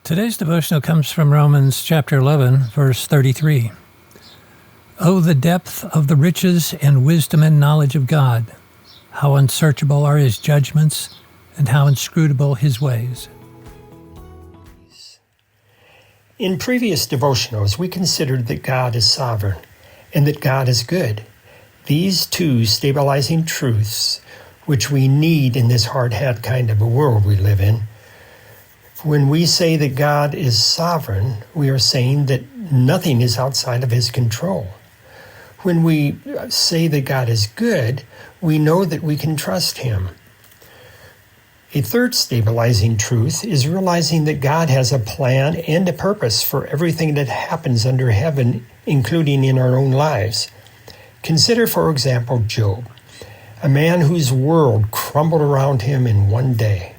Today's devotional comes from Romans chapter 11, verse 33. Oh, the depth of the riches and wisdom and knowledge of God! How unsearchable are his judgments, and how inscrutable his ways. In previous devotionals, we considered that God is sovereign and that God is good. These two stabilizing truths, which we need in this hard-hat kind of a world we live in. When we say that God is sovereign, we are saying that nothing is outside of his control. When we say that God is good, we know that we can trust him. A third stabilizing truth is realizing that God has a plan and a purpose for everything that happens under heaven, including in our own lives. Consider, for example, Job, a man whose world crumbled around him in one day.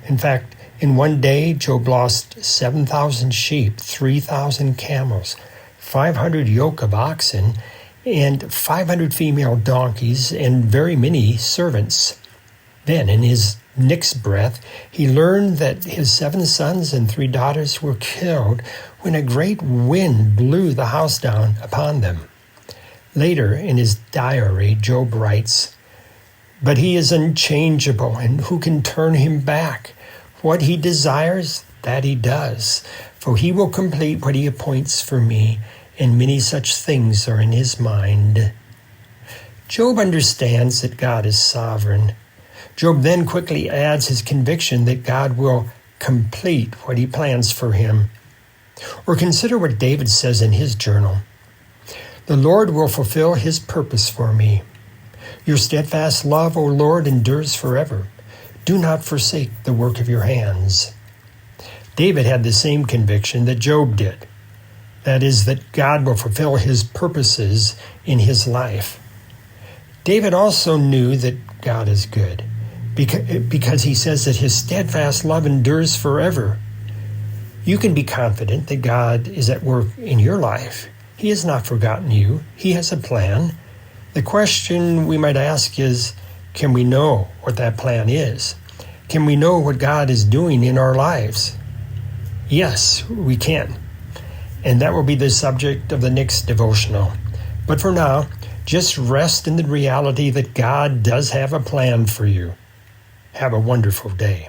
In fact, in one day, Job lost 7,000 sheep, 3,000 camels, 500 yoke of oxen, and 500 female donkeys, and very many servants. Then, in his next breath, he learned that his 7 sons and 3 daughters were killed when a great wind blew the house down upon them. Later, in his diary, Job writes, "But he is unchangeable, and who can turn him back? What he desires, that he does, for he will complete what he appoints for me, and many such things are in his mind." Job understands that God is sovereign. Job then quickly adds his conviction that God will complete what he plans for him. Or consider what David says in his journal. "The Lord will fulfill his purpose for me. Your steadfast love, O Lord, endures forever. Do not forsake the work of your hands." David had the same conviction that Job did. That is, that God will fulfill his purposes in his life. David also knew that God is good, because he says that his steadfast love endures forever. You can be confident that God is at work in your life. He has not forgotten you. He has a plan. The question we might ask is, can we know what that plan is? Can we know what God is doing in our lives? Yes, we can. And that will be the subject of the next devotional. But for now, just rest in the reality that God does have a plan for you. Have a wonderful day.